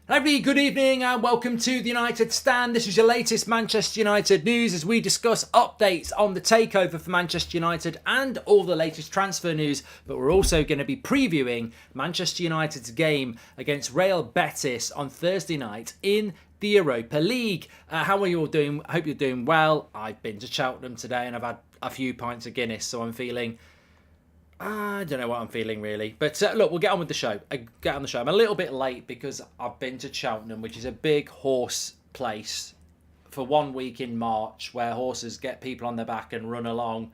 Everybody, good evening and welcome to the United Stand. This is your latest Manchester United news as we discuss updates on the takeover for Manchester United and all the latest transfer news. But we're also going to be previewing Manchester United's game against Real Betis on Thursday night in the Europa League. How are you all doing? I hope you're doing well. I've been to Cheltenham today and I've had a few pints of Guinness, so I'm feeling... I don't know what I'm feeling really. But look, we'll get on with the show. I'm a little bit late because I've been to Cheltenham, which is a big horse place, for 1 week in March, where horses get people on their back and run along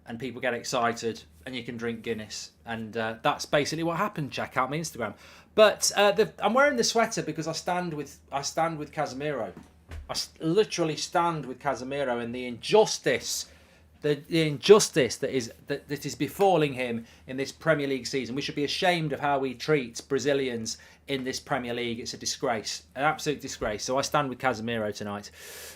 and people get excited and you can drink Guinness. And that's basically what happened. Check out my Instagram. But I'm wearing the sweater because I stand with Casemiro. I literally stand with Casemiro and the injustice... The injustice that is befalling him in this Premier League season. We should be ashamed of how we treat Brazilians in this Premier League. It's a disgrace, an absolute disgrace. So I stand with Casemiro tonight.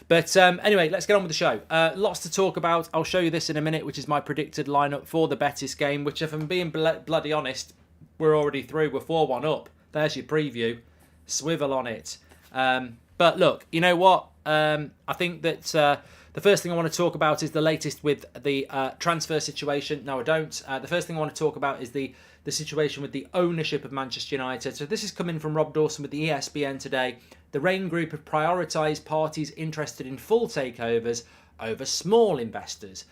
But anyway, let's get on with the show. Lots to talk about. I'll show you this in a minute, which is my predicted lineup for the Betis game, which, if I'm being bloody honest, we're already through. We're 4-1 up. There's your preview. Swivel on it. But look, you know what? I think that... the first thing I want to talk about is the latest with the transfer situation. No, I don't. The first thing I want to talk about is the situation with the ownership of Manchester United. So this is coming from Rob Dawson with the ESPN today. The Rain Group have prioritised parties interested in full takeovers over small investors.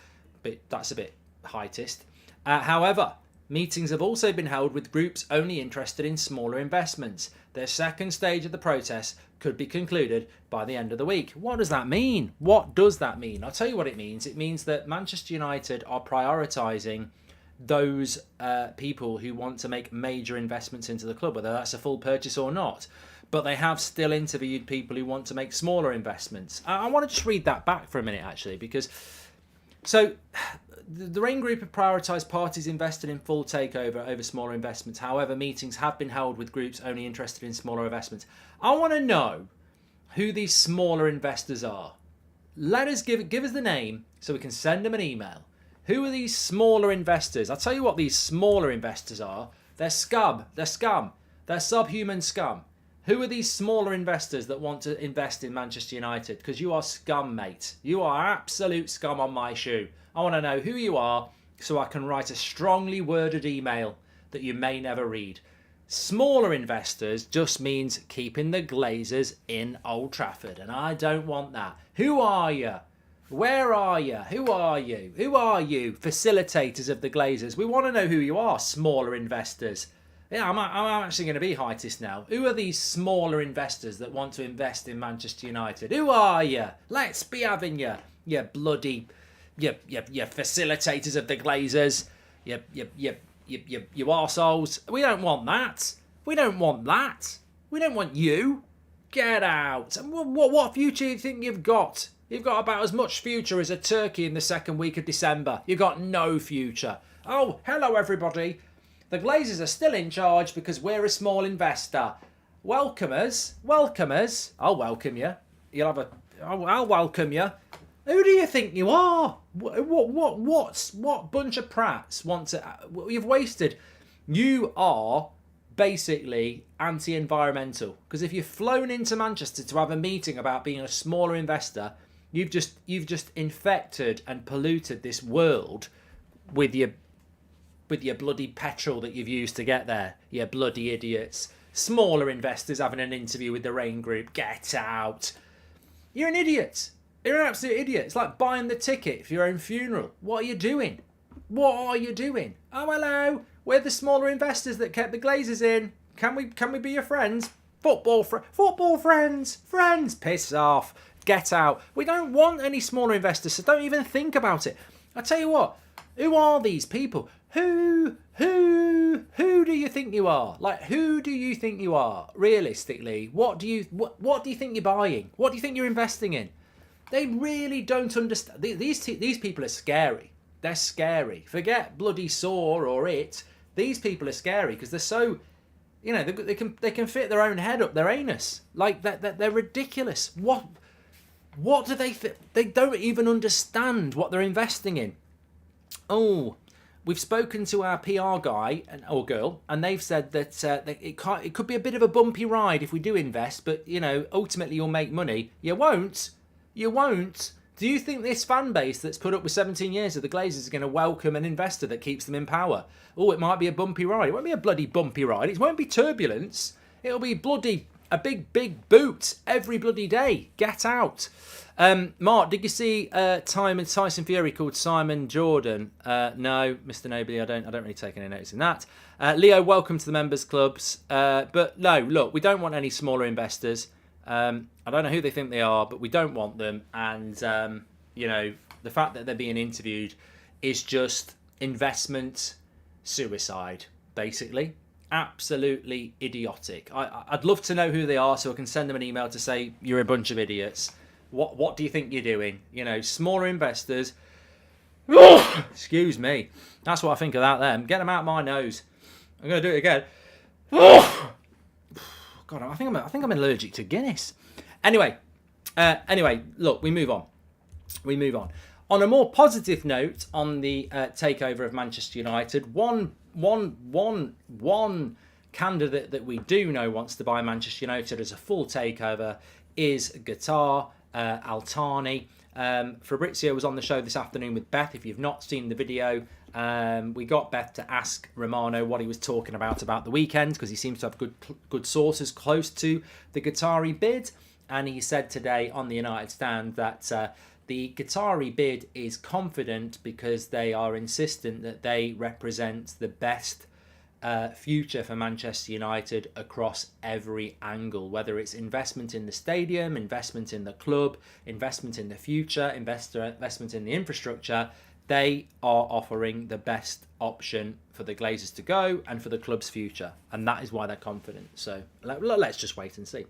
But that's a bit heightist. However, meetings have also been held with groups only interested in smaller investments. Their second stage of the process could be concluded by the end of the week. What does that mean? What does that mean? I'll tell you what it means. It means that Manchester United are prioritising those people who want to make major investments into the club, whether that's a full purchase or not. But they have still interviewed people who want to make smaller investments. I want to just read that back for a minute, actually, because... So... The Rain Group have prioritised parties invested in full takeover over smaller investments. However, meetings have been held with groups only interested in smaller investments. I want to know who these smaller investors are. Let us give us the name so we can send them an email. Who are these smaller investors? I'll tell you what these smaller investors are. They're scum. They're scum. They're subhuman scum. Who are these smaller investors that want to invest in Manchester United? Because you are scum, mate. You are absolute scum on my shoe. I want to know who you are so I can write a strongly worded email that you may never read. Smaller investors just means keeping the Glazers in Old Trafford, and I don't want that. Who are you? Where are you? Who are you? Who are you, facilitators of the Glazers? We want to know who you are, smaller investors. Yeah, I'm actually going to be heightist now. Who are these smaller investors that want to invest in Manchester United? Who are you? Let's be having you. You bloody... You facilitators of the Glazers. You arseholes. We don't want that. We don't want that. We don't want you. Get out. And what future do you think you've got? You've got about as much future as a turkey in the second week of December. You've got no future. Oh, hello everybody. The Glazers are still in charge because we're a small investor. Welcome us. I'll welcome you. I'll welcome you. Who do you think you are? What bunch of prats want to... You've wasted. You are basically anti-environmental. Because if you've flown into Manchester to have a meeting about being a smaller investor, you've just infected and polluted this world with your bloody petrol that you've used to get there. You bloody idiots. Smaller investors having an interview with the Rain Group. Get out. You're an idiot. You're an absolute idiot. It's like buying the ticket for your own funeral. What are you doing? Oh, hello. We're the smaller investors that kept the Glazers in. Can we be your friends? Football friends. Friends. Piss off. Get out. We don't want any smaller investors, so don't even think about it. I tell you what. Who are these people? Who do you think you are? Like, who do you think you are? Realistically, what do you think you're buying? What do you think you're investing in? They really don't understand. These people are scary. They're scary. Forget bloody Saw or It. These people are scary because they're so, they can fit their own head up their anus. Like they're ridiculous. What do they think? They don't even understand what they're investing in. Oh, we've spoken to our PR guy or girl, and they've said that it could be a bit of a bumpy ride if we do invest, but, ultimately you'll make money. You won't. You won't. Do you think this fan base that's put up with 17 years of the Glazers is going to welcome an investor that keeps them in power? Oh, it might be a bumpy ride. It won't be a bloody bumpy ride. It won't be turbulence. It'll be a big boot every bloody day. Get out. Mark, did you see Tyson Fury called Simon Jordan? No, Mr. Nobley, I don't really take any notice in that. Leo, welcome to the members clubs. But no, look, we don't want any smaller investors. I don't know who they think they are, but we don't want them. And, the fact that they're being interviewed is just investment suicide, basically. Absolutely idiotic. I'd love to know who they are so I can send them an email to say, you're a bunch of idiots. What do you think you're doing? Smaller investors. Excuse me. That's what I think about them. Get them out my nose. I'm going to do it again. God, I think I'm allergic to Guinness. Anyway, look, we move on. On a more positive note, on the takeover of Manchester United, one candidate that we do know wants to buy Manchester United as a full takeover is Qatar, Al-Thani. Fabrizio was on the show this afternoon with Beth. If you've not seen the video, we got Beth to ask Romano what he was talking about the weekend, because he seems to have good sources close to the Qatari bid. And he said today on the United Stand that the Qatari bid is confident because they are insistent that they represent the best future for Manchester United across every angle, whether it's investment in the stadium, investment in the club, investment in the future, investment in the infrastructure. They are offering the best option for the Glazers to go and for the club's future, and that is why they're confident. So let's just wait and see.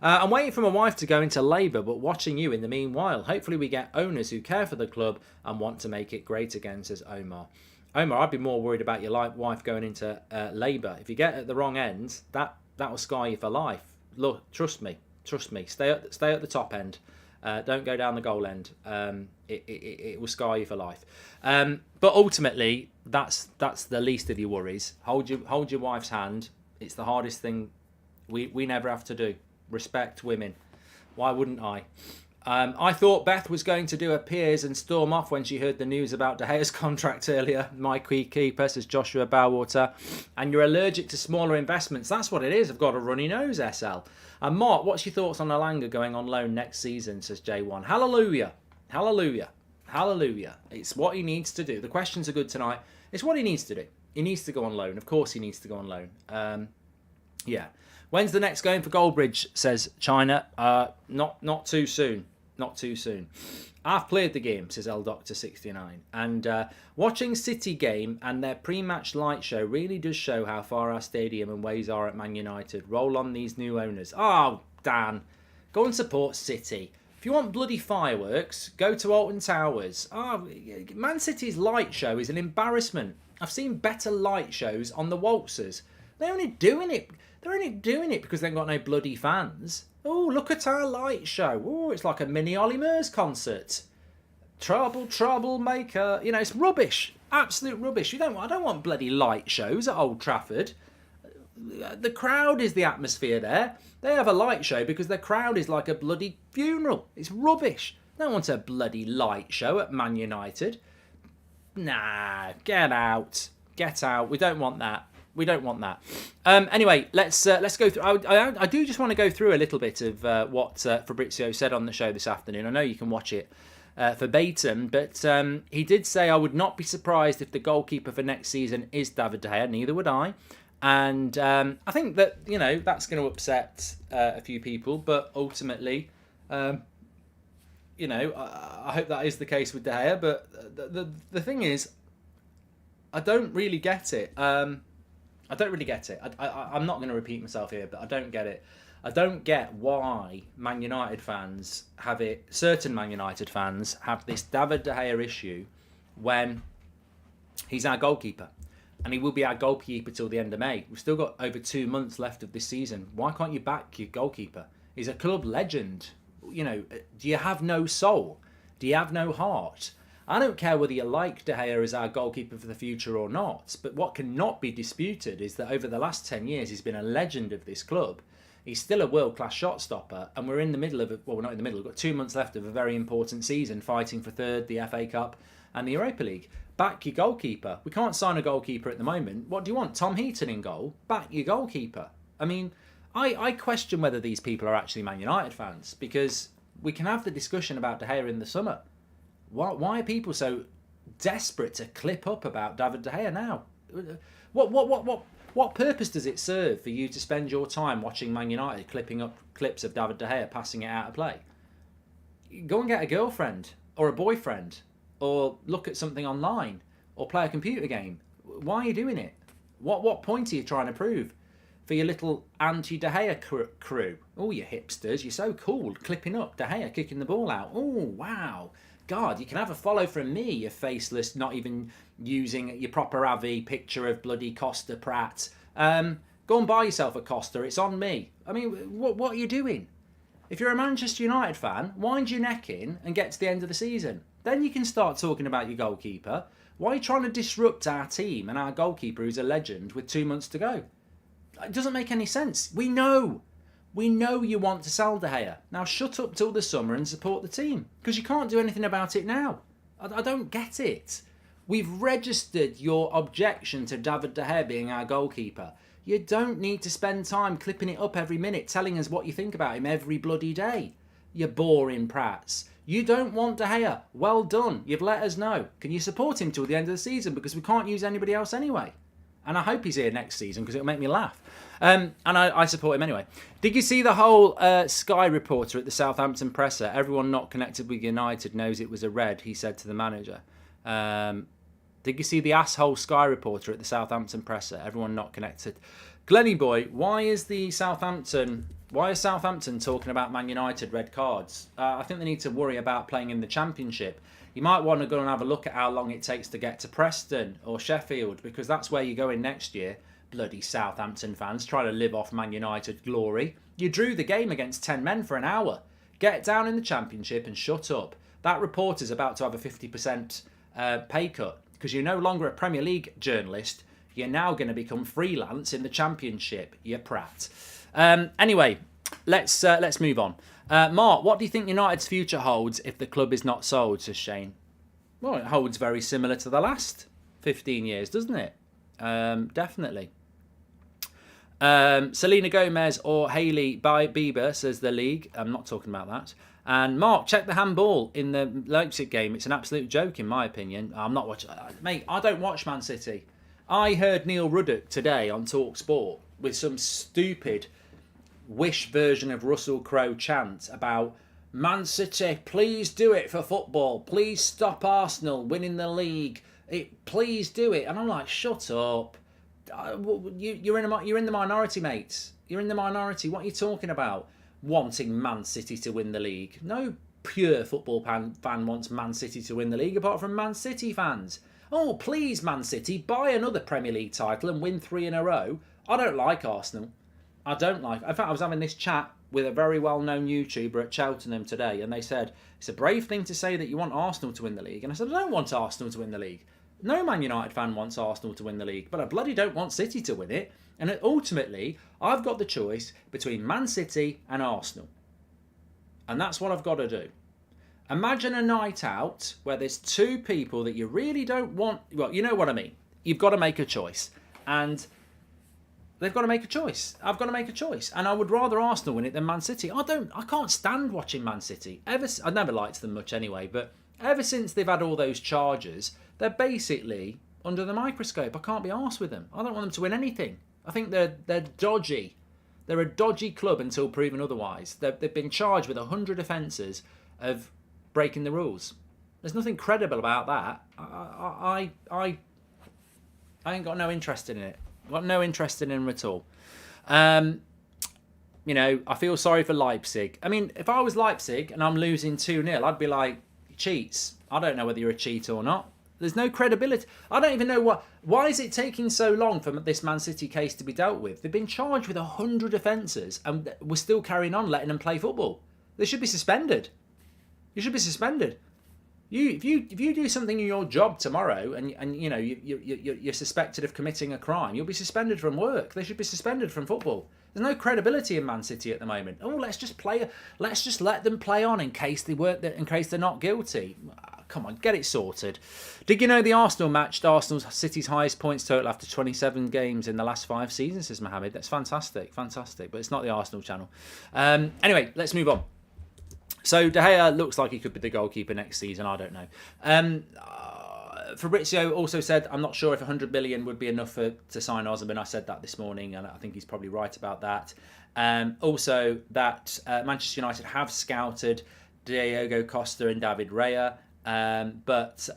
I'm waiting for my wife to go into labour, but watching you in the meanwhile. Hopefully we get owners who care for the club and want to make it great again, says Omar. Omar, I'd be more worried about your wife going into labour. If you get at the wrong end, that will scar you for life. Look, trust me. Stay at the top end. Don't go down the goal end. It will scar you for life. But ultimately, that's the least of your worries. Hold your wife's hand. It's the hardest thing we never have to do. Respect women. Why wouldn't I? I thought Beth was going to do a Piers and storm off when she heard the news about De Gea's contract earlier. My keeper, says Joshua Bowater. And you're allergic to smaller investments. That's what it is. I've got a runny nose, SL. And Mark, what's your thoughts on Alanga going on loan next season, says J1. Hallelujah. It's what he needs to do. The questions are good tonight. It's what he needs to do. He needs to go on loan. Of course he needs to go on loan. Yeah. When's the next game for Goldbridge, says China. Not too soon. I've played the game, says L Doctor 69. And watching City game and their pre-match light show really does show how far our stadium and ways are at Man United. Roll on these new owners. Oh, Dan. Go and support City. If you want bloody fireworks, go to Alton Towers. Oh, Man City's light show is an embarrassment. I've seen better light shows on the waltzers. They're only doing it because they've got no bloody fans. Oh, look at our light show. Oh, it's like a mini Ollie Murs concert. Troublemaker. It's rubbish. Absolute rubbish. I don't want bloody light shows at Old Trafford. The crowd is the atmosphere there. They have a light show because the crowd is like a bloody funeral. It's rubbish. They don't want a bloody light show at Man United. Nah, get out. We don't want that. Anyway, let's go through. I do just want to go through a little bit of what Fabrizio said on the show this afternoon. I know you can watch it verbatim, but he did say, I would not be surprised if the goalkeeper for next season is David De Gea. Neither would I. And I think that, that's going to upset a few people, but ultimately, I hope that is the case with De Gea. But the thing is, I don't really get it. I'm not going to repeat myself here, but I don't get it. I don't get why Man United fans have it. Certain Man United fans have this David De Gea issue when he's our goalkeeper. And he will be our goalkeeper till the end of May. We've still got over 2 months left of this season. Why can't you back your goalkeeper? He's a club legend. Do you have no soul? Do you have no heart? I don't care whether you like De Gea as our goalkeeper for the future or not, but what cannot be disputed is that over the last 10 years, he's been a legend of this club. He's still a world-class shot stopper, and we're in the middle of it. Well, we're not in the middle. We've got 2 months left of a very important season, fighting for third, the FA Cup and the Europa League. Back your goalkeeper. We can't sign a goalkeeper at the moment. What do you want? Tom Heaton in goal? Back your goalkeeper. I mean, I question whether these people are actually Man United fans, because we can have the discussion about De Gea in the summer. Why are people so desperate to clip up about David De Gea now? What purpose does it serve for you to spend your time watching Man United clipping up clips of David De Gea passing it out of play? Go and get a girlfriend or a boyfriend, or look at something online, or play a computer game. Why are you doing it? What point are you trying to prove for your little anti-De Gea crew? Oh, you hipsters, you're so cool, clipping up De Gea kicking the ball out. Oh, wow. God, you can have a follow from me, you faceless, not even using your proper Avi picture of bloody Costa Pratt. Go and buy yourself a Costa, it's on me. I mean, what are you doing? If you're a Manchester United fan, wind your neck in and get to the end of the season. Then you can start talking about your goalkeeper. Why are you trying to disrupt our team and our goalkeeper who's a legend with 2 months to go? It doesn't make any sense. We know you want to sell De Gea. Now shut up till the summer and support the team, because you can't do anything about it now. I don't get it. We've registered your objection to David De Gea being our goalkeeper. You don't need to spend time clipping it up every minute, telling us what you think about him every bloody day. You boring prats. You don't want De Gea. Well done. You've let us know. Can you support him till the end of the season? Because we can't use anybody else anyway. And I hope he's here next season, because it'll make me laugh. And I support him anyway. Did you see the whole Sky reporter at the Southampton presser? Everyone not connected with United knows it was a red, he said to the manager. Did you see the asshole Sky reporter at the Southampton presser? Everyone not connected. Glenny boy, why is Southampton talking about Man United red cards? I think they need to worry about playing in the Championship. You might want to go and have a look at how long it takes to get to Preston or Sheffield, because that's where you're going next year. Bloody Southampton fans trying to live off Man United glory. You drew the game against 10 men for an hour. Get down in the Championship and shut up. That reporter's about to have a 50% pay cut, because you're no longer a Premier League journalist. You're now going to become freelance in the Championship, you prat. Anyway, let's move on. Mark, what do you think United's future holds if the club is not sold, says Shane? Well, it holds very similar to the last 15 years, doesn't it? Definitely. Selena Gomez or Hailey Bieber, says the league. I'm not talking about that. And Mark, check the handball in the Leipzig game. It's an absolute joke, in my opinion. I'm not watching. Mate, I don't watch Man City. I heard Neil Ruddock today on TalkSport with some stupid Wish version of Russell Crowe chant about Man City, please do it for football. Please stop Arsenal winning the league. Please do it. And I'm like, shut up. You're in the minority, mates. You're in the minority. What are you talking about? Wanting Man City to win the league. No pure football fan wants Man City to win the league, apart from Man City fans. Oh, please, Man City, buy another Premier League title and win 3 in a row. I don't like Arsenal. I don't like. In fact, I was having this chat with a very well-known YouTuber at Cheltenham today, and they said, it's a brave thing to say that you want Arsenal to win the league. And I said, I don't want Arsenal to win the league. No Man United fan wants Arsenal to win the league, but I bloody don't want City to win it. And ultimately, I've got the choice between Man City and Arsenal. And that's what I've got to do. Imagine a night out where there's two people that you really don't want. Well, you know what I mean. You've got to make a choice. And they've got to make a choice. I've got to make a choice. And I would rather Arsenal win it than Man City. I can't stand watching Man City. I never liked them much anyway, but ever since they've had all those charges, they're basically under the microscope. I can't be arsed with them. I don't want them to win anything. I think they're dodgy. They're a dodgy club until proven otherwise. They've been charged with 100 offences of breaking the rules. There's nothing credible about that. I ain't got no interest in it. Got no interest in him at all. I feel sorry for Leipzig. I mean, if I was Leipzig and I'm losing 2-0, I'd be like, cheats. I don't know whether you're a cheat or not. There's no credibility. I don't even know why is it taking so long for this Man City case to be dealt with? They've been charged with 100 offences and we're still carrying on letting them play football. They should be suspended. You should be suspended. if you do something in your job tomorrow and you know you're suspected of committing a crime, you'll be suspended from work. They should be suspended from football. There's no credibility in Man City at the moment. Oh, let's just let them play on in case they're not guilty. Come on, get it sorted. Did you know the Arsenal matched City's highest points total after 27 games in the last 5 seasons, says Mohammed. That's fantastic, but it's not the Arsenal channel. Anyway, let's move on. So De Gea looks like he could be the goalkeeper next season. I don't know. Fabrizio also said, I'm not sure if 100 million would be enough to sign Osimhen. I said that this morning, and I think he's probably right about that. Also, that Manchester United have scouted Diego Costa and David Raya. But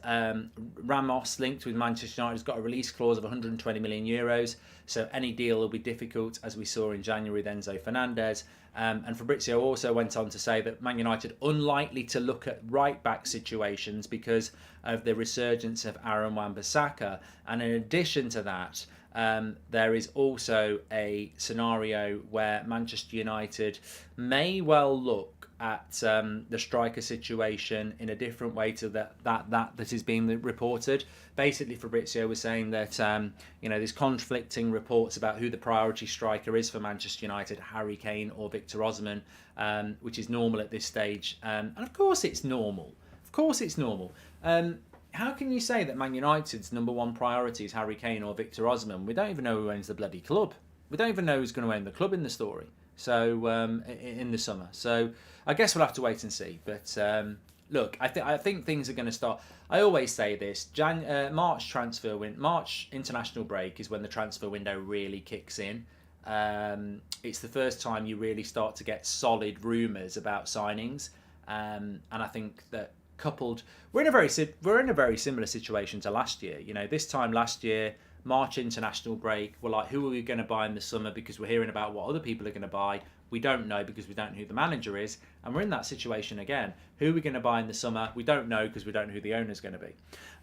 Ramos, linked with Manchester United, has got a release clause of 120 million euros. So any deal will be difficult, as we saw in January with Enzo Fernandez. And Fabrizio also went on to say that Man United unlikely to look at right-back situations because of the resurgence of Aaron Wan-Bissaka. And in addition to that, there is also a scenario where Manchester United may well look at the striker situation in a different way to that is being reported. Basically, Fabrizio was saying that there's conflicting reports about who the priority striker is for Manchester United, Harry Kane or Victor Osimhen, which is normal at this stage. And of course it's normal. How can you say that Man United's number one priority is Harry Kane or Victor Osimhen? We don't even know who owns the bloody club. We don't even know who's going to own the club in the story. So in the summer. So I guess we'll have to wait and see. But look, I think things are going to start. I always say this: March March international break is when the transfer window really kicks in. It's the first time you really start to get solid rumours about signings, and I think that coupled, we're in a very similar situation to last year. You know, this time last year, March international break, we're like, who are we going to buy in the summer? Because we're hearing about what other people are going to buy. We don't know because we don't know who the manager is. And we're in that situation again. Who are we going to buy in the summer? We don't know because we don't know who the owner's going to be.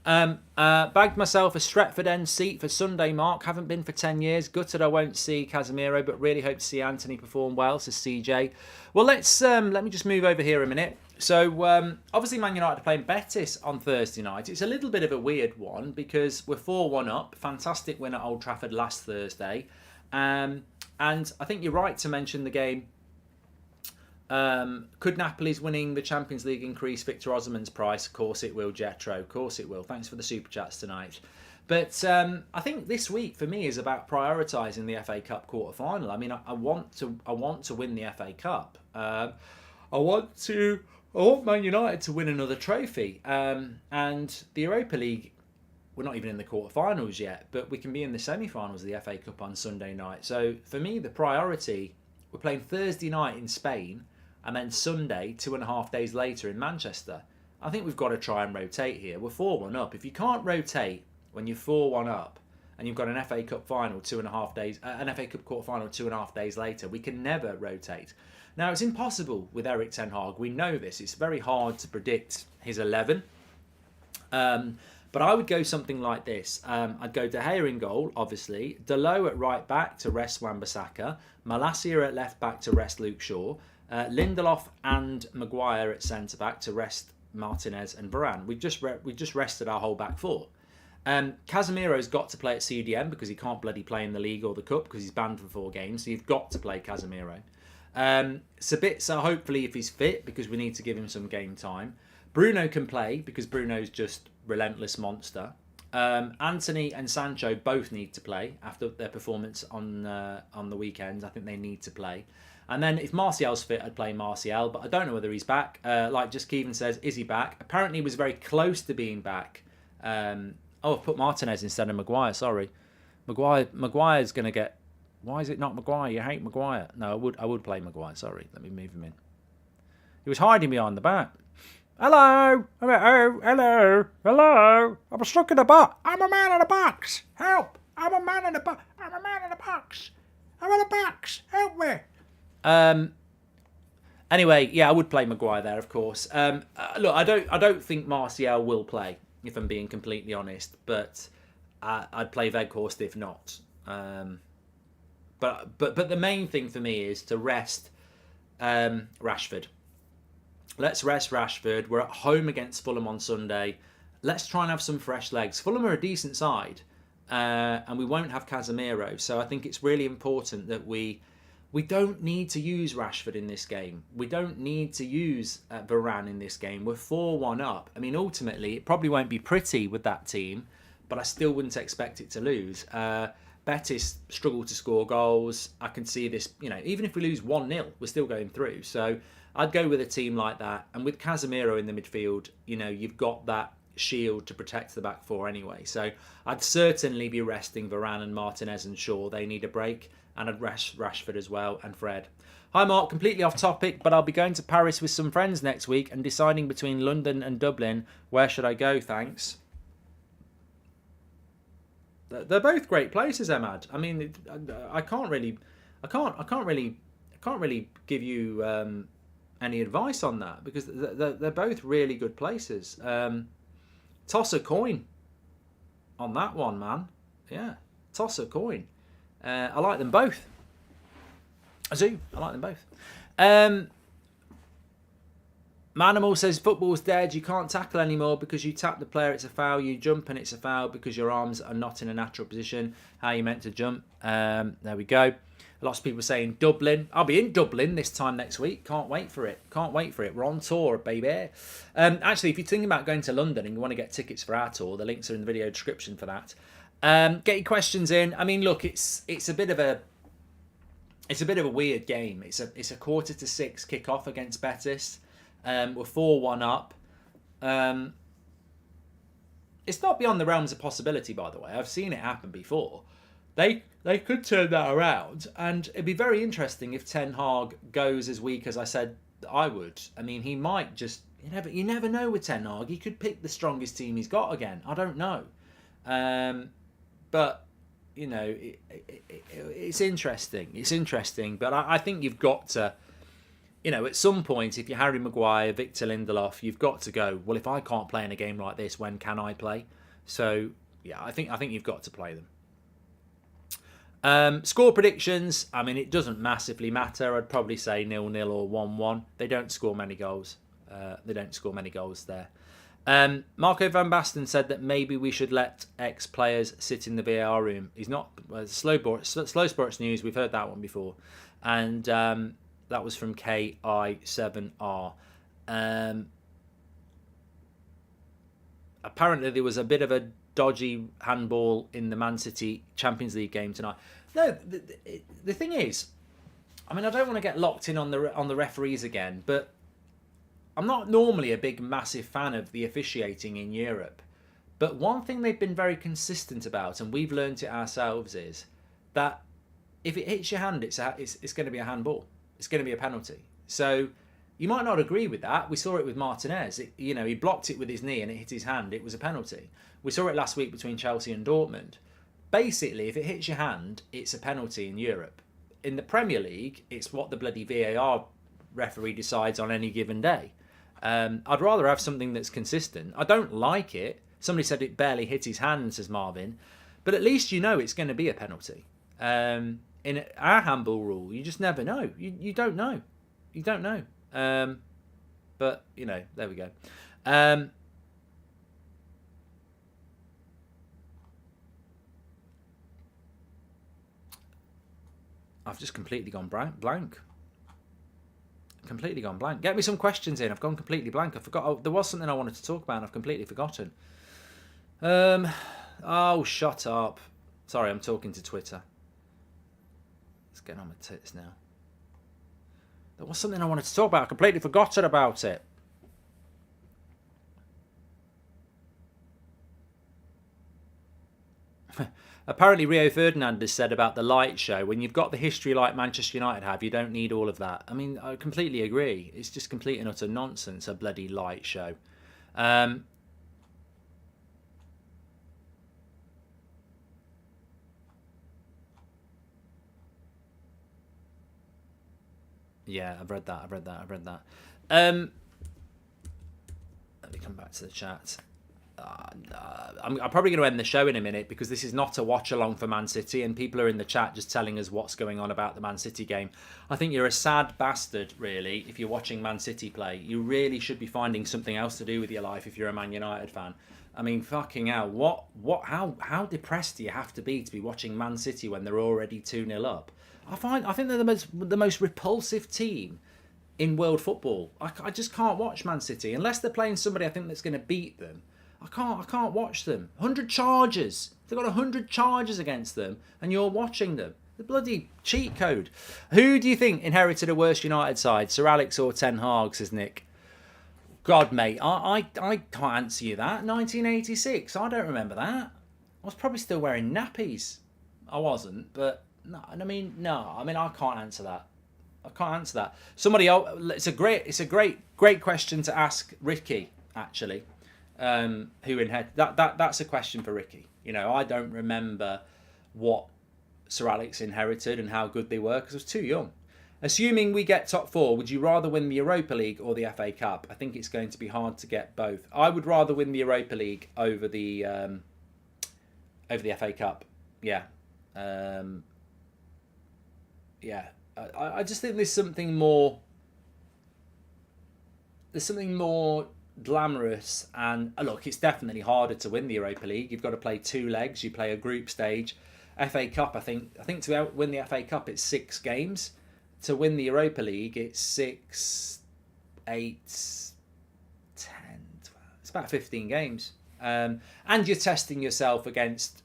Bagged myself a Stretford End seat for Sunday, Mark. Haven't been for 10 years. Gutted I won't see Casemiro, but really hope to see Anthony perform well, says CJ. Well, let me just move over here a minute. So, obviously Man United are playing Betis on Thursday night. It's a little bit of a weird one because we're 4-1 up. Fantastic win at Old Trafford last Thursday. And I think you're right to mention the game. Could Napoli's winning the Champions League increase Victor Osimhen's price? Of course it will, Jetro. Of course it will. Thanks for the super chats tonight. But I think this week for me is about prioritising the FA Cup quarter final. I mean, I want to win the FA Cup. I want Man United to win another trophy. And the Europa League, we're not even in the quarterfinals yet, but we can be in the semi-finals of the FA Cup on Sunday night. So for me, the priority, we're playing Thursday night in Spain and then Sunday, 2.5 days later in Manchester. I think we've got to try and rotate here. We're 4-1 up. If you can't rotate when you're 4-1 up and you've got an FA Cup final 2.5 days, an FA Cup quarter-final 2.5 days later, we can never rotate. Now, it's impossible with Erik ten Hag. We know this. It's very hard to predict his 11. But I would go something like this. I'd go De Gea in goal, obviously. Dalot at right back to rest Wan-Bissaka. Malacia at left back to rest Luke Shaw. Lindelof and Maguire at centre back to rest Martinez and Varane. We just rested our whole back four. Casemiro's got to play at CDM because he can't bloody play in the league or the cup because he's banned for 4 games. So you've got to play Casemiro. Sabitzer, hopefully, if he's fit, because we need to give him some game time. Bruno can play because Bruno's just relentless monster. Anthony and Sancho both need to play after their performance on the weekend. I think they need to play. And then if Martial's fit, I'd play Martial, but I don't know whether he's back. Like just Kevin says, is he back? Apparently he was very close to being back. I've put Martinez instead of Maguire, sorry. Maguire's going to get... Why is it not Maguire? You hate Maguire. No, I would play Maguire, sorry. Let me move him in. He was hiding behind the back. Hello! Hello! I'm stuck in the box. I'm a man in the box. Help! I'm a man in the box. I'm a man in the box. I'm in the box. Help me! Anyway, yeah, I would play Maguire there, of course. Look, I don't think Martial will play, if I'm being completely honest. But I'd play Weghorst if not. But the main thing for me is to rest Rashford. Let's rest Rashford. We're at home against Fulham on Sunday. Let's try and have some fresh legs. Fulham are a decent side, and we won't have Casemiro. So I think it's really important that we don't need to use Rashford in this game. We don't need to use Varane in this game. We're 4-1 up. I mean, ultimately, it probably won't be pretty with that team, but I still wouldn't expect it to lose. Betis struggle to score goals. I can see this, even if we lose 1-0, we're still going through. So I'd go with a team like that. And with Casemiro in the midfield, you've got that shield to protect the back four anyway. So I'd certainly be resting Varane and Martinez and Shaw. They need a break. And I'd rest Rashford as well and Fred. Hi Mark, completely off topic, but I'll be going to Paris with some friends next week and deciding between London and Dublin. Where should I go? Thanks. They're both great places, Emad. I mean, I can't really give you any advice on that because they're both really good places. Toss a coin on that one, man. Yeah, toss a coin. I like them both. I do. I like them both. Manimal says football's dead. You can't tackle anymore because you tap the player, it's a foul. You jump and it's a foul because your arms are not in a natural position. How are you meant to jump? There we go. Lots of people saying Dublin. I'll be in Dublin this time next week. Can't wait for it. Can't wait for it. We're on tour, baby. Actually, if you're thinking about going to London and you want to get tickets for our tour, the links are in the video description for that. Get your questions in. I mean, look, it's a bit of a weird game. It's a 5:45 kick-off against Betis. We're 4-1 up. It's not beyond the realms of possibility, by the way. I've seen it happen before. They could turn that around, and it'd be very interesting if Ten Hag goes as weak as I said I would. I mean, he might just you never know with Ten Hag. He could pick the strongest team he's got again. I don't know, but it's interesting. It's interesting, but I think you've got to. At some point, if you're Harry Maguire, Victor Lindelof, you've got to go, well, if I can't play in a game like this, when can I play? So, yeah, I think you've got to play them. Score predictions, I mean, it doesn't massively matter. I'd probably say 0-0 or 1-1. They don't score many goals. There. Marco van Basten said that maybe we should let ex-players sit in the VAR room. He's not... Slow Sports News, we've heard that one before. And... that was from KI7R. Apparently there was a bit of a dodgy handball in the Man City Champions League game tonight. No, the thing is, I mean, I don't want to get locked in on the referees again, but I'm not normally a big, massive fan of the officiating in Europe. But one thing they've been very consistent about, and we've learned it ourselves, is that if it hits your hand, it's going to be a handball. It's going to be a penalty. So you might not agree with that. We saw it with Martinez. He blocked it with his knee and it hit his hand. It was a penalty. We saw it last week between Chelsea and Dortmund. Basically, if it hits your hand, it's a penalty in Europe. In the Premier League, it's what the bloody VAR referee decides on any given day. I'd rather have something that's consistent. I don't like it. Somebody said it barely hit his hand, says Marvin. But at least it's going to be a penalty. In our handball rule, you just never know. You don't know. You don't know. But, there we go. I've just completely gone blank. Completely gone blank. Get me some questions in. I've gone completely blank. I forgot. There was something I wanted to talk about and I've completely forgotten. Oh, shut up. Sorry, I'm talking to Twitter. Let's get on with tits now. There was something I wanted to talk about. I completely forgotten about it. Apparently Rio Ferdinand has said about the light show, when you've got the history like Manchester United have, you don't need all of that. I mean, I completely agree. It's just complete and utter nonsense, a bloody light show. Yeah, I've read that. Let me come back to the chat. I'm probably going to end the show in a minute because this is not a watch along for Man City, and people are in the chat just telling us what's going on about the Man City game. I think you're a sad bastard, really, if you're watching Man City play. You really should be finding something else to do with your life if you're a Man United fan. I mean, fucking hell, how depressed do you have to be watching Man City when they're already 2-0 up? I think they're the most repulsive team in world football. I just can't watch Man City unless they're playing somebody I think that's going to beat them. I can't watch them. 100 charges. They've got 100 charges against them, and you're watching them. The bloody cheat code. Who do you think inherited a worse United side, Sir Alex or Ten Hag, says Nick? God, mate, I can't answer you that. 1986, I don't remember that. I was probably still wearing nappies. I wasn't, but no, I can't answer that. I can't answer that. Somebody else. It's a great question to ask Ricky, actually. Who inherited that's a question for Ricky. I don't remember what Sir Alex inherited and how good they were because I was too young. Assuming we get top 4, would you rather win the Europa League or the FA Cup? I think it's going to be hard to get both. I would rather win the Europa League over the FA Cup. Yeah. I just think there's something more glamorous, and look, it's definitely harder to win the Europa League. You've got to play 2 legs. You play a group stage. FA Cup, I think to win the FA Cup it's 6 games. To win the Europa League it's 6, 8, 10, 12. It's about 15 games. And you're testing yourself against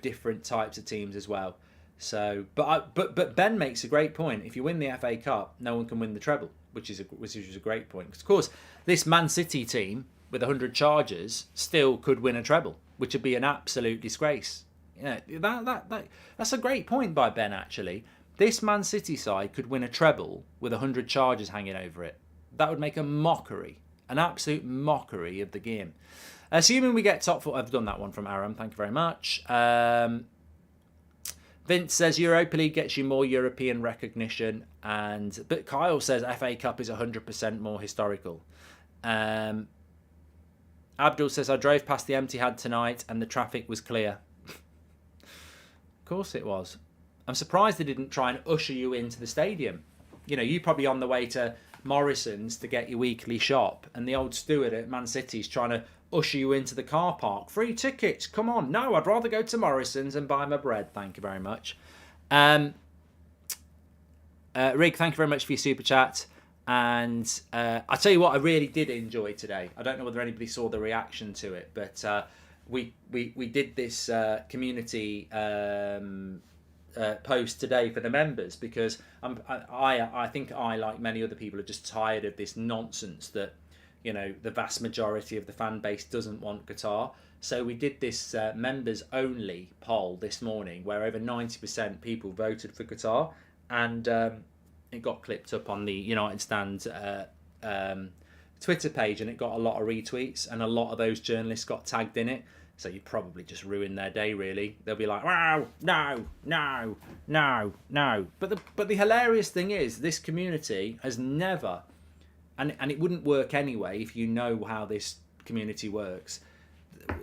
different types of teams as well. So, but Ben makes a great point. If you win the FA Cup, no one can win the treble, which is a great point. Because of course, this Man City team with 100 charges still could win a treble, which would be an absolute disgrace. That's a great point by Ben. Actually, this Man City side could win a treble with 100 charges hanging over it. That would make an absolute mockery of the game. Assuming we get top 4, I've done that one from Aram. Thank you very much. Vince says Europa League gets you more European recognition, but Kyle says FA Cup is 100% more historical. Abdul says I drove past the Etihad tonight and the traffic was clear. Of course it was. I'm surprised they didn't try and usher you into the stadium. You probably on the way to Morrison's to get your weekly shop, and the old steward at Man City's trying to usher you into the car park. Free tickets, come on. No, I'd rather go to Morrison's and buy my bread. Thank you very much. Rig, thank you very much for your super chat. And I'll tell you what I really did enjoy today. I don't know whether anybody saw the reaction to it, but we did this community post today for the members because I think I, like many other people, are just tired of this nonsense that the vast majority of the fan base doesn't want Qatar. So we did this members only poll this morning where over 90% people voted for Qatar, and it got clipped up on the United Stand Twitter page, and it got a lot of retweets, and a lot of those journalists got tagged in it. So you probably just ruined their day, really. They'll be like, wow, no. But the hilarious thing is, this community has never, and it wouldn't work anyway if you know how this community works.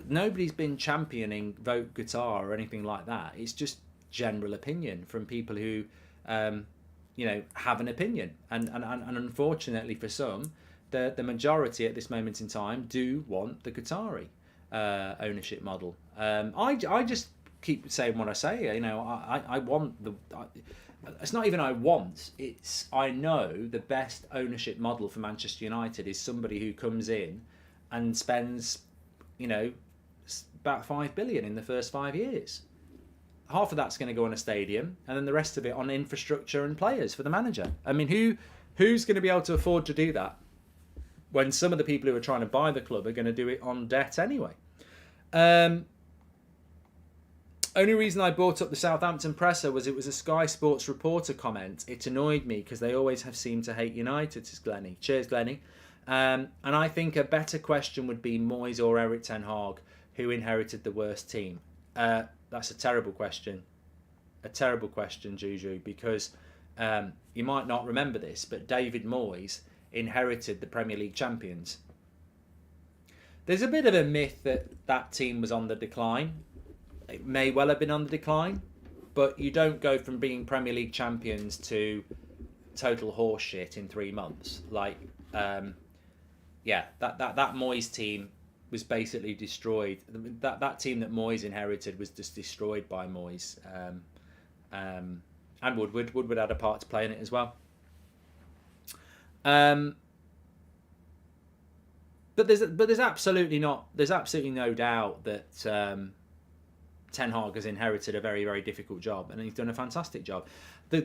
Nobody's been championing vote Qatar or anything like that. It's just general opinion from people who, have an opinion. And unfortunately for some, the majority at this moment in time do want the Qatari ownership model. I just keep saying what I say. I want the. It's not even I want. It's I know the best ownership model for Manchester United is somebody who comes in and spends, about 5 billion in the first 5 years. Half of that's going to go on a stadium, and then the rest of it on infrastructure and players for the manager. I mean, who's going to be able to afford to do that when some of the people who are trying to buy the club are going to do it on debt anyway? Only reason I brought up the Southampton presser was it was a Sky Sports reporter comment. It annoyed me because they always have seemed to hate United, says Glennie. Cheers, Glennie. And I think a better question would be Moyes or Eric Ten Hag, who inherited the worst team. That's a terrible question. A terrible question, Juju, because you might not remember this, but David Moyes inherited the Premier League champions. There's a bit of a myth that that team was on the decline. It may well have been on the decline, but you don't go from being Premier League champions to total horseshit in 3 months. Like, that Moyes team was basically destroyed. That team that Moyes inherited was just destroyed by Moyes. And Woodward had a part to play in it as well. But there's absolutely no doubt that Ten Hag has inherited a very, very difficult job, and he's done a fantastic job. The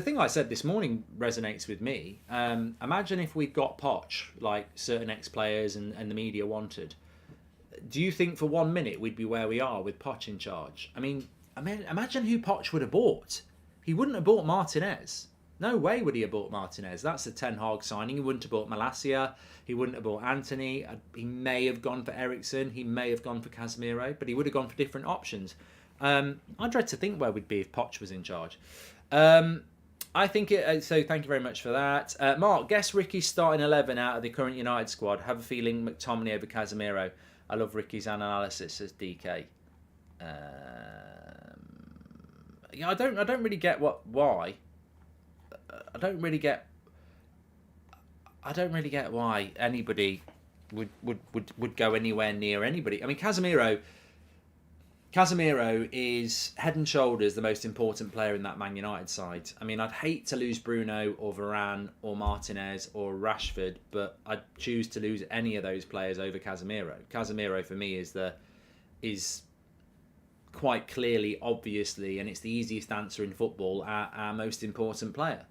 thing I said this morning resonates with me. Imagine if we got Poch, like certain ex-players and the media wanted. Do you think for 1 minute we'd be where we are with Poch in charge? I mean, imagine who Poch would have bought. He wouldn't have bought Martinez. No way would he have bought Martinez. That's a Ten Hag signing. He wouldn't have bought Malacia. He wouldn't have bought Anthony. He may have gone for Eriksen. He may have gone for Casemiro, but he would have gone for different options. I dread to think where we'd be if Poch was in charge. I think it. So thank you very much for that. Mark, guess Ricky's starting 11 out of the current United squad. Have a feeling McTominay over Casemiro. I love Ricky's analysis, says DK. I don't really get why. I don't really get why anybody would go anywhere near anybody. I mean, Casemiro is head and shoulders the most important player in that Man United side. I mean, I'd hate to lose Bruno or Varane or Martinez or Rashford, but I'd choose to lose any of those players over Casemiro. Casemiro for me is quite clearly, obviously, and it's the easiest answer in football, our most important player.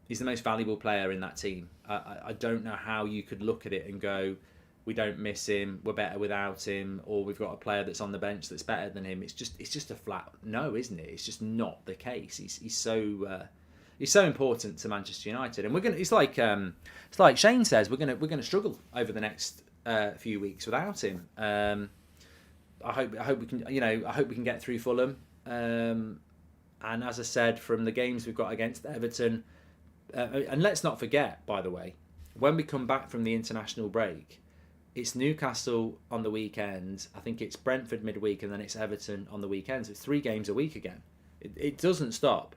He's the most valuable player in that team. I don't know how you could look at it and go, we don't miss him, we're better without him, or we've got a player that's on the bench that's better than him. It's just a flat no, isn't it? It's just not the case. He's so important to Manchester United, and we're gonna. It's like Shane says, we're gonna struggle over the next few weeks without him. I hope we can. I hope we can get through Fulham. And as I said, from the games we've got against Everton, and let's not forget, by the way, when we come back from the international break, it's Newcastle on the weekend. I think it's Brentford midweek, and then it's Everton on the weekend. So it's 3 games a week again. It doesn't stop.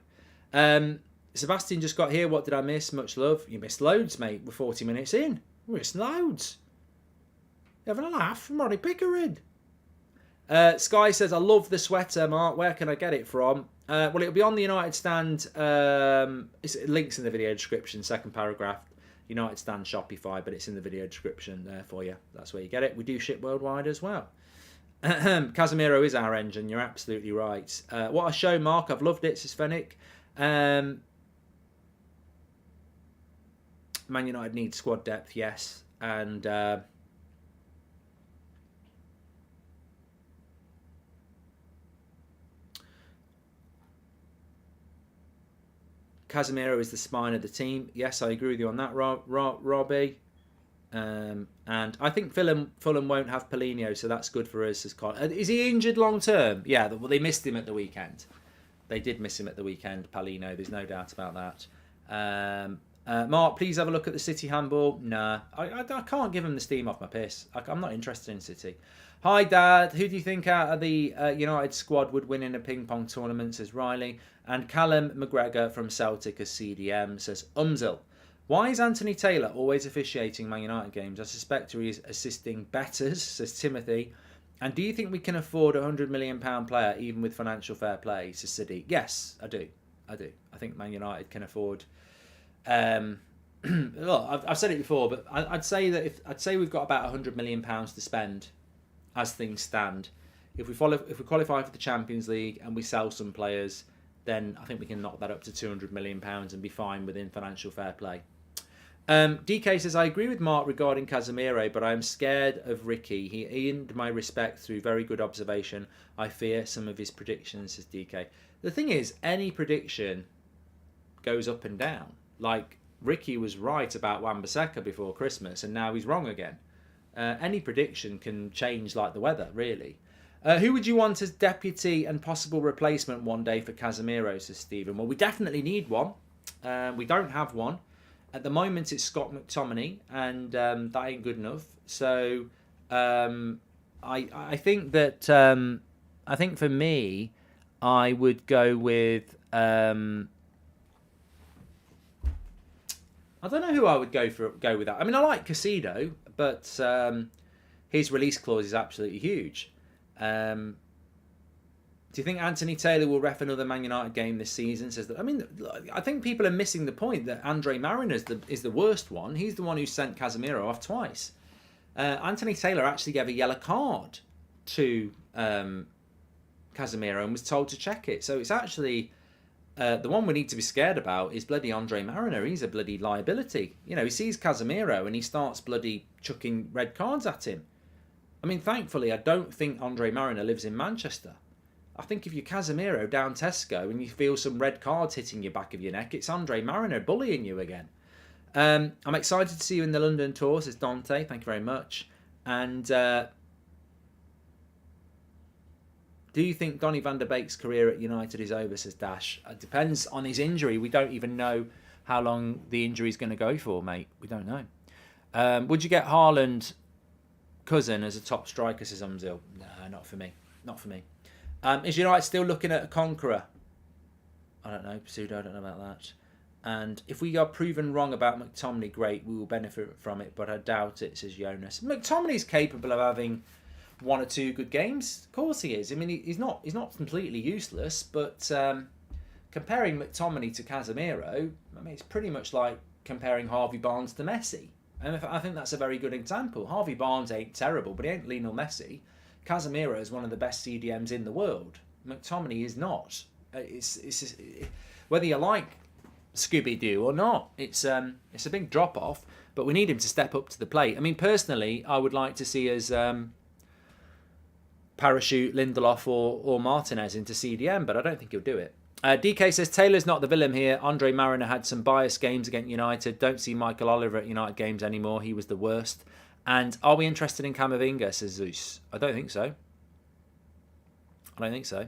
Sebastian just got here. What did I miss? Much love. You missed loads, mate. We're 40 minutes in. We missed loads. You having a laugh? I'm Ronnie Pickering. Sky says, I love the sweater, Mark. Where can I get it from? Well, it'll be on the United Stand. It's links in the video description, second paragraph. United Stand Shopify, but it's in the video description there for you. That's where you get it. We do ship worldwide as well. Casemiro is our engine. You're absolutely right. What a show, Mark. I've loved it, says Fennick. Man United needs squad depth, yes. And Casemiro is the spine of the team. Yes, I agree with you on that, Robbie. And I think Fulham won't have Paulinho, so that's good for us. Says Colin. Is he injured long term? Yeah, well, they missed him at the weekend. They did miss him at the weekend, Paulinho. There's no doubt about that. Mark, please have a look at the City handball. Nah, I can't give him the steam off my piss. I'm not interested in City. Hi, Dad. Who do you think out of the United squad would win in a ping pong tournament, says Riley. And Callum McGregor from Celtic as CDM says, Umzil. Why is Anthony Taylor always officiating Man United games? I suspect he's assisting betters, says Timothy. And do you think we can afford a £100 million player even with financial fair play, says City? Yes, I do. I think Man United can afford... Look, I've said it before, but I'd say that we've got about £100 million to spend as things stand. If we qualify for the Champions League and we sell some players, then I think we can knock that up to £200 million and be fine within financial fair play. DK says, I agree with Mark regarding Casemiro, but I'm scared of Ricky. He earned my respect through very good observation. I fear some of his predictions, says DK. The thing is, any prediction goes up and down. Like, Ricky was right about Wan-Bissaka before Christmas, and now he's wrong again. Any prediction can change like the weather, really. Who would you want as deputy and possible replacement one day for Casemiro, says Stephen? Well, we definitely need one. We don't have one. At the moment, it's Scott McTominay, and that ain't good enough. So I think that I think for me, I would go with. I don't know who I would go with that. I mean, I like Casido, but his release clause is absolutely huge. Do you think Anthony Taylor will ref another Man United game this season? Says that. I mean, I think people are missing the point that Andre Mariner is the worst one. He's the one who sent Casemiro off twice. Anthony Taylor actually gave a yellow card to Casemiro and was told to check it. So it's actually the one we need to be scared about is bloody Andre Mariner. He's a bloody liability. You know, he sees Casemiro and he starts bloody chucking red cards at him. I mean, thankfully, I don't think Andre Mariner lives in Manchester. I think if you're Casemiro down Tesco and you feel some red cards hitting your back of your neck, it's Andre Mariner bullying you again. I'm excited to see you in the London tour, says Dante. Thank you very much. And do you think Donny van der Beek's career at United is over, says Dash? It depends on his injury. We don't even know how long the injury is going to go for, mate. We don't know. Would you get Haaland cousin as a top striker, says Umzil? No, not for me. Not for me. Is United still looking at a conqueror? I don't know. Pseudo, I don't know about that. And if we are proven wrong about McTominay, great, we will benefit from it, but I doubt it, says Jonas. McTominay's capable of having one or two good games. Of course he is. I mean, he's not completely useless, but comparing McTominay to Casemiro, I mean, it's pretty much like comparing Harvey Barnes to Messi. And I think that's a very good example. Harvey Barnes ain't terrible, but he ain't Lionel Messi. Casemiro is one of the best CDMs in the world. McTominay is not. It's whether you like Scooby-Doo or not, it's a big drop-off, but we need him to step up to the plate. I mean, personally, I would like to see us parachute Lindelof or Martinez into CDM, but I don't think he'll do it. DK says, Taylor's not the villain here. Andre Mariner had some biased games against United. Don't see Michael Oliver at United games anymore. He was the worst. And are we interested in Camavinga, says Zeus? I don't think so. I don't think so.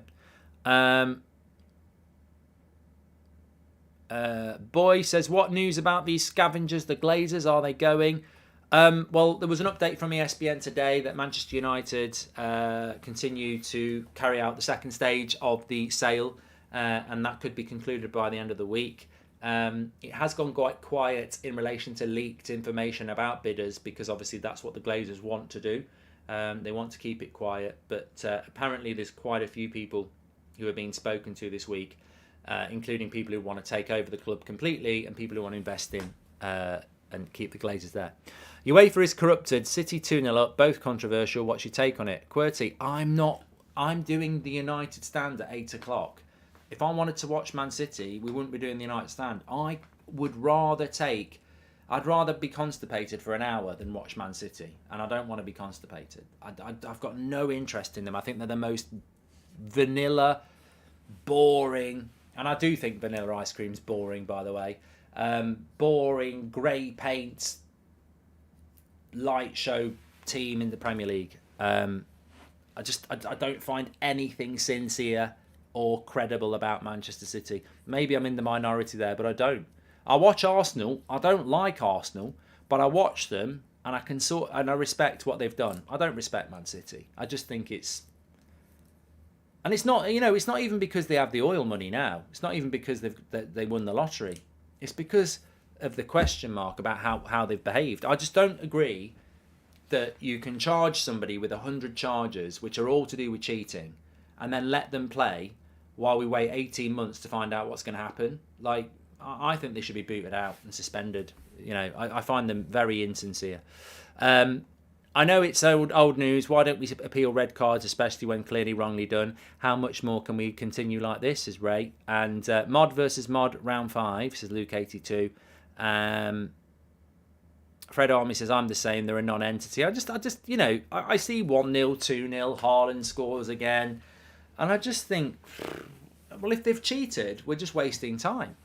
Boy says, what news about these scavengers, the Glazers? Are they going? Well, there was an update from ESPN today that Manchester United continue to carry out the second stage of the sale, and that could be concluded by the end of the week. It has gone quite quiet in relation to leaked information about bidders, because obviously that's what the Glazers want to do. They want to keep it quiet, but apparently there's quite a few people who are being spoken to this week, including people who want to take over the club completely and people who want to invest in and keep the Glazers there. UEFA is corrupted. City 2-0 up, both controversial. What's your take on it? QWERTY, I'm doing the United stand at 8 o'clock. If I wanted to watch Man City, we wouldn't be doing the United stand. I'd rather be constipated for an hour than watch Man City. And I don't want to be constipated. I've got no interest in them. I think they're the most vanilla, boring, and I do think vanilla ice cream's boring, by the way. Boring, grey paint, light show team in the Premier League. I don't find anything sincere or credible about Manchester City. Maybe I'm in the minority there, but I don't. I watch Arsenal. I don't like Arsenal, but I watch them and I respect what they've done. I don't respect Man City. I just think it's not even because they have the oil money now. It's not even because they won the lottery. It's because of the question mark about how they've behaved. I just don't agree that you can charge somebody with 100 charges, which are all to do with cheating, and then let them play while we wait 18 months to find out what's going to happen. Like, I think they should be booted out and suspended. You know, I find them very insincere. I know it's old news. Why don't we appeal red cards, especially when clearly wrongly done? How much more can we continue like this, says Ray. And Mod versus Mod, round 5, says Luke82. Fred Army says, I'm the same. They're a non-entity. I see 1-0, 2-0. Haaland scores again. And I just think, well, if they've cheated, we're just wasting time.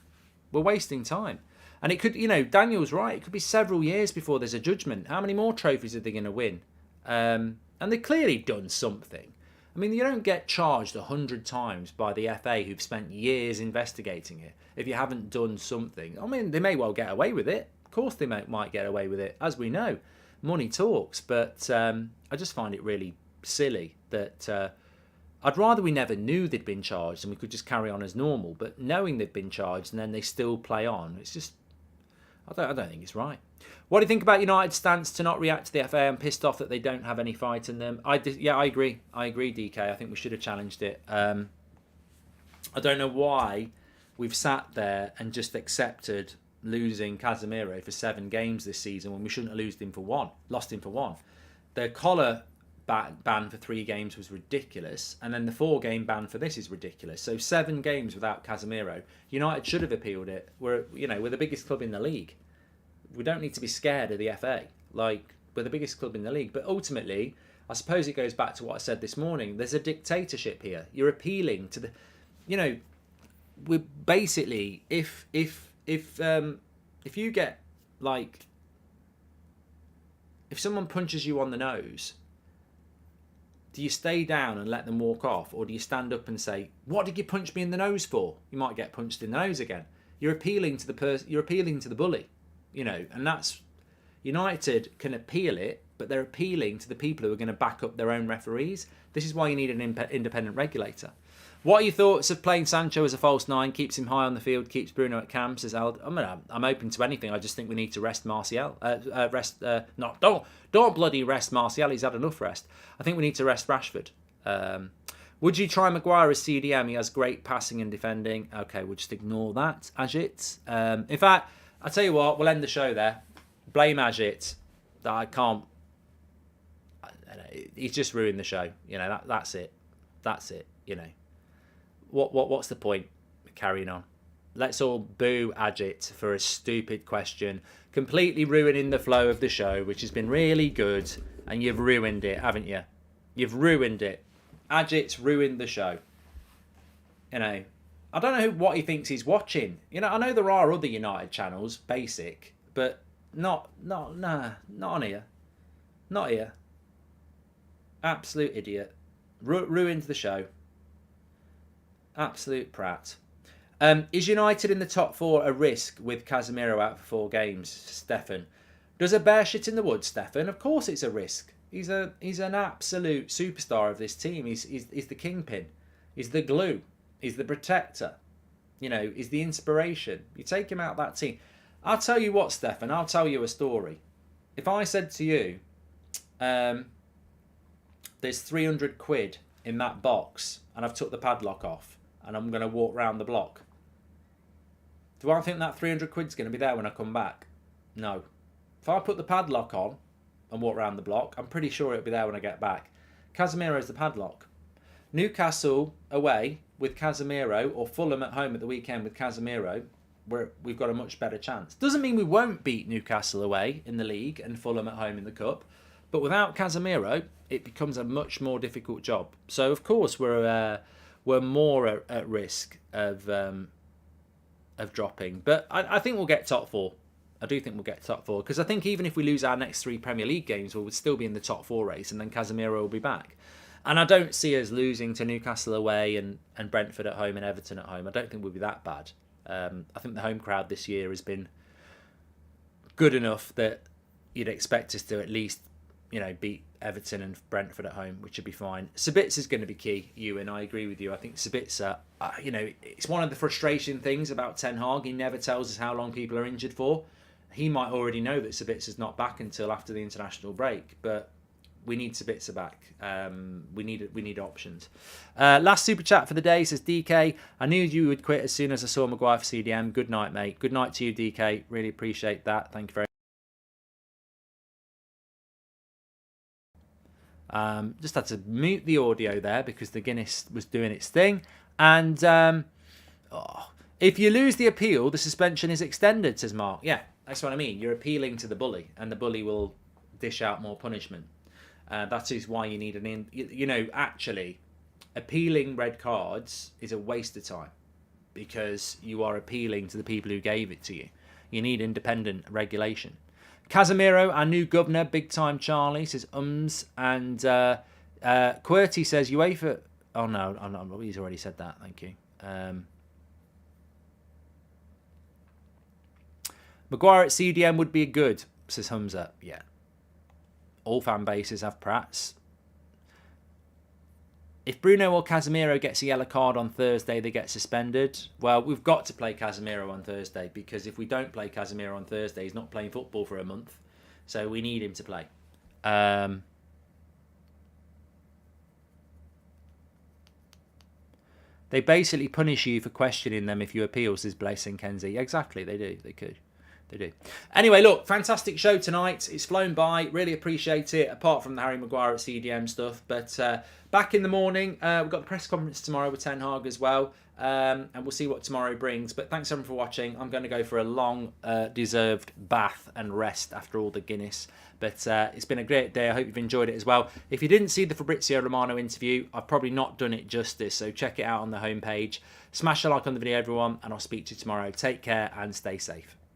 We're wasting time. And it could, Daniel's right. It could be several years before there's a judgment. How many more trophies are they going to win? And they've clearly done something. I mean, you don't get charged 100 times by the FA who've spent years investigating it if you haven't done something. I mean, they may well get away with it. Of course they might get away with it. As we know, money talks. But I just find it really silly that I'd rather we never knew they'd been charged and we could just carry on as normal. But knowing they've been charged and then they still play on, it's just, I don't think it's right. What do you think about United's stance to not react to the FA? I'm pissed off that they don't have any fight in them. Yeah, I agree. I agree, DK. I think we should have challenged it. I don't know why we've sat there and just accepted losing Casemiro for 7 games this season when we shouldn't have lost him for one. The collar ban for 3 games was ridiculous, and then the 4-game ban for this is ridiculous. So 7 games without Casemiro. United should have appealed it. We're the biggest club in the league. We don't need to be scared of the FA. Like, we're the biggest club in the league. But ultimately, I suppose it goes back to what I said this morning. There's a dictatorship here. You're appealing to the, we're basically, if you get, like, if someone punches you on the nose, do you stay down and let them walk off, or do you stand up and say, "What did you punch me in the nose for?" You might get punched in the nose again. You're appealing to the person. You're appealing to the bully. And that's, United can appeal it, but they're appealing to the people who are going to back up their own referees. This is why you need an independent regulator. What are your thoughts of playing Sancho as a false 9? Keeps him high on the field, keeps Bruno at cam, says Al. I'm open to anything. I just think we need to rest Martial. Don't bloody rest Martial. He's had enough rest. I think we need to rest Rashford. Would you try Maguire as CDM? He has great passing and defending. Okay, we'll just ignore that. Ajit. In fact, I'll tell you what, we'll end the show there. Blame Ajit. That I can't. He's just ruined the show. That's it. That's it. What's the point of carrying on? Let's all boo Ajit for a stupid question, completely ruining the flow of the show, which has been really good, and you've ruined it, haven't you? You've ruined it. Ajit's ruined the show. I don't know what he thinks he's watching. I know there are other United channels, basic, but not on here. Not here. Absolute idiot. Ruined the show. Absolute prat. Is United in the top 4 a risk with Casemiro out for 4 games, Stefan? Does a bear shit in the woods, Stefan? Of course it's a risk. He's an absolute superstar of this team. He's the kingpin. He's the glue. He's the protector. He's the inspiration. You take him out of that team. I'll tell you what, Stefan, I'll tell you a story. If I said to you, there's 300 quid in that box and I've took the padlock off and I'm going to walk round the block, do I think that 300 quid's going to be there when I come back? No. If I put the padlock on and walk round the block, I'm pretty sure it'll be there when I get back. Casemiro's the padlock. Newcastle away with Casemiro, or Fulham at home at the weekend with Casemiro, we've got a much better chance. Doesn't mean we won't beat Newcastle away in the league and Fulham at home in the cup, but without Casemiro, it becomes a much more difficult job. So of course we're more at risk of dropping, but I think we'll get top 4. I do think we'll get top 4 because I think even if we lose our next 3 Premier League games, we'll still be in the top 4 race, and then Casemiro will be back. And I don't see us losing to Newcastle away and Brentford at home and Everton at home. I don't think we'll be that bad. I think the home crowd this year has been good enough that you'd expect us to at least, beat Everton and Brentford at home, which would be fine. Sabitzer is going to be key, Ewan. I agree with you. I think Sabitzer, it's one of the frustrating things about Ten Hag. He never tells us how long people are injured for. He might already know that Sabitzer's not back until after the international break, but we need Sabitzer back. We need options. Last super chat for the day says, DK, I knew you would quit as soon as I saw Maguire for CDM. Good night, mate. Good night to you, DK. Really appreciate that. Thank you very much. Just had to mute the audio there because the Guinness was doing its thing. And if you lose the appeal, the suspension is extended, says Mark. Yeah, that's what I mean. You're appealing to the bully, and the bully will dish out more punishment. That is why you need actually, appealing red cards is a waste of time because you are appealing to the people who gave it to you. You need independent regulation. Casemiro, our new governor, big time Charlie, says and QWERTY says UEFA... Oh, no, he's already said that. Thank you. Maguire at CDM would be good, says Humza. Yeah. All fan bases have Prats. If Bruno or Casemiro gets a yellow card on Thursday, they get suspended. Well, we've got to play Casemiro on Thursday, because if we don't play Casemiro on Thursday, he's not playing football for a month. So we need him to play. They basically punish you for questioning them if you appeal, says Blaise and Kenzie. Exactly, they do. They could. They do. Anyway, look, fantastic show tonight. It's flown by. Really appreciate it, apart from the Harry Maguire at CDM stuff. But back in the morning, we've got the press conference tomorrow with Ten Hag as well. And we'll see what tomorrow brings. But thanks everyone for watching. I'm going to go for a long, deserved bath and rest after all the Guinness. But it's been a great day. I hope you've enjoyed it as well. If you didn't see the Fabrizio Romano interview, I've probably not done it justice. So check it out on the homepage. Smash a like on the video, everyone. And I'll speak to you tomorrow. Take care and stay safe.